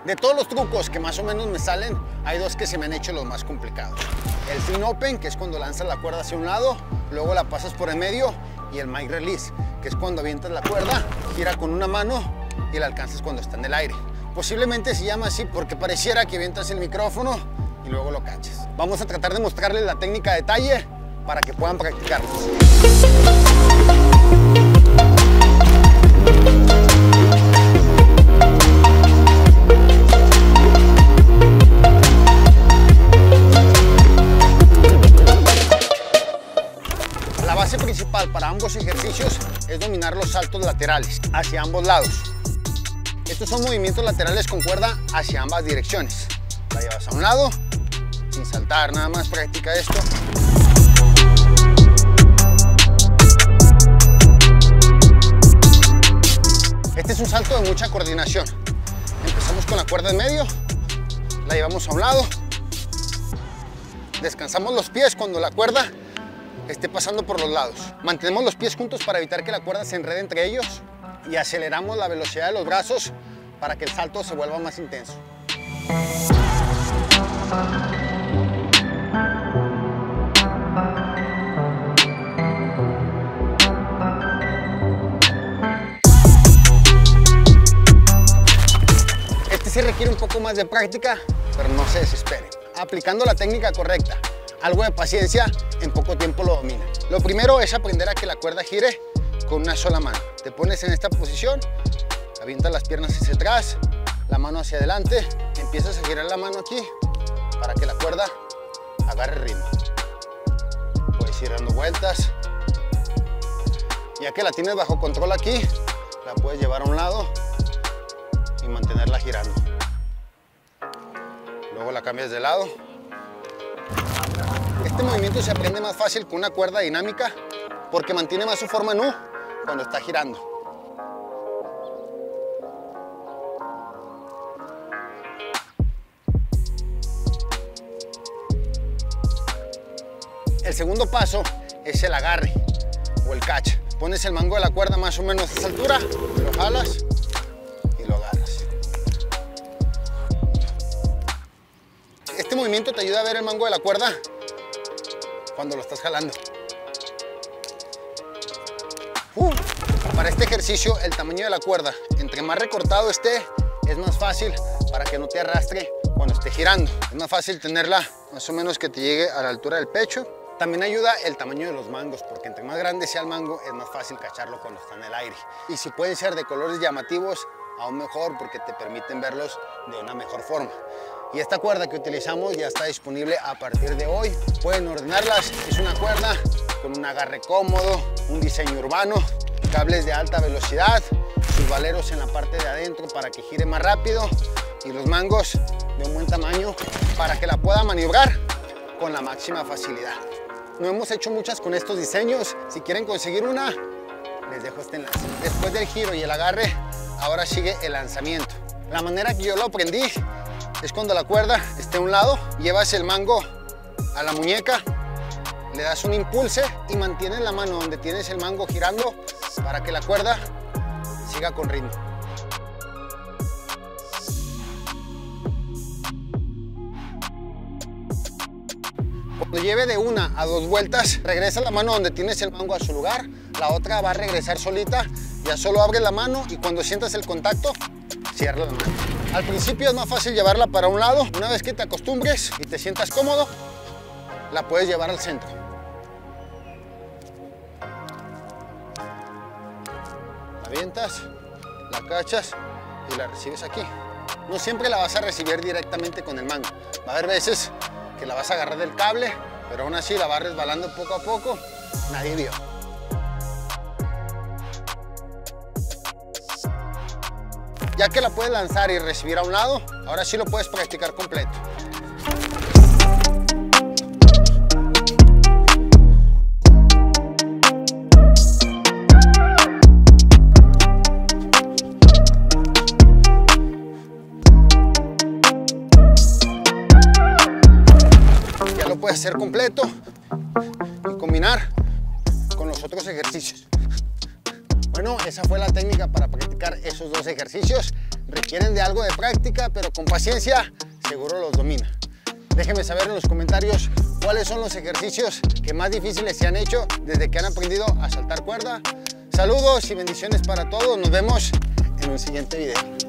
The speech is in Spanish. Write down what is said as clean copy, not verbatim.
De todos los trucos que más o menos me salen, hay dos que se me han hecho los más complicados. El fin open, que es cuando lanzas la cuerda hacia un lado, luego la pasas por el medio, y el mic release, que es cuando avientas la cuerda, gira con una mano y la alcanzas cuando está en el aire. Posiblemente se llama así porque pareciera que avientas el micrófono y luego lo cachas. Vamos a tratar de mostrarles la técnica a detalle para que puedan practicarlo. La base principal para ambos ejercicios es dominar los saltos laterales hacia ambos lados. Estos son movimientos laterales con cuerda hacia ambas direcciones. La llevas a un lado, sin saltar, nada más practica esto. Este es un salto de mucha coordinación. Empezamos con la cuerda en medio, la llevamos a un lado, descansamos los pies cuando la cuerda esté pasando por los lados. Mantenemos los pies juntos para evitar que la cuerda se enrede entre ellos y aceleramos la velocidad de los brazos para que el salto se vuelva más intenso. Este sí requiere un poco más de práctica, pero no se desesperen. Aplicando la técnica correcta, algo de paciencia, en poco tiempo lo domina. Lo primero es aprender a que la cuerda gire con una sola mano. Te pones en esta posición, avientas las piernas hacia atrás, la mano hacia adelante, empiezas a girar la mano aquí para que la cuerda agarre ritmo. Puedes ir dando vueltas. Ya que la tienes bajo control aquí, la puedes llevar a un lado y mantenerla girando. Luego la cambias de lado. Este movimiento se aprende más fácil con una cuerda dinámica porque mantiene más su forma en U cuando está girando. El segundo paso es el agarre o el catch. Pones el mango de la cuerda más o menos a esta altura, lo jalas y lo agarras. Este movimiento te ayuda a ver el mango de la cuerda cuando lo estás jalando. Para este ejercicio, el tamaño de la cuerda, entre más recortado esté, es más fácil para que no te arrastre cuando esté girando. Es más fácil tenerla más o menos que te llegue a la altura del pecho. También ayuda el tamaño de los mangos, porque entre más grande sea el mango, es más fácil cacharlo cuando está en el aire. Y si pueden ser de colores llamativos, aún mejor, porque te permiten verlos de una mejor forma. Y esta cuerda que utilizamos ya está disponible a partir de hoy. Pueden ordenarlas. Es una cuerda con un agarre cómodo, un diseño urbano, cables de alta velocidad, sus valeros en la parte de adentro para que gire más rápido y los mangos de un buen tamaño para que la pueda maniobrar con la máxima facilidad. No hemos hecho muchas con estos diseños. Si quieren conseguir una, les dejo este enlace. Después del giro y el agarre, ahora sigue el lanzamiento. La manera que yo lo aprendí es cuando la cuerda esté a un lado, llevas el mango a la muñeca, le das un impulso y mantienes la mano donde tienes el mango girando para que la cuerda siga con ritmo. Cuando lleve de 1 a 2 vueltas, regresa la mano donde tienes el mango a su lugar, la otra va a regresar solita, ya solo abres la mano y cuando sientas el contacto, cierra la mano. Al principio es más fácil llevarla para un lado. Una vez que te acostumbres y te sientas cómodo, la puedes llevar al centro. La avientas, la cachas y la recibes aquí. No siempre la vas a recibir directamente con el mango. Va a haber veces que la vas a agarrar del cable, pero aún así la vas resbalando poco a poco. Nadie vio. Ya que la puedes lanzar y recibir a un lado, ahora sí lo puedes practicar completo. Ya lo puedes hacer completo y combinar con los otros ejercicios. Bueno, esa fue la técnica para practicar esos dos ejercicios. requieren de algo de práctica, pero con paciencia seguro los domina. Déjenme saber en los comentarios cuáles son los ejercicios que más difíciles se han hecho desde que han aprendido a saltar cuerda. Saludos y bendiciones para todos. Nos vemos en un siguiente video.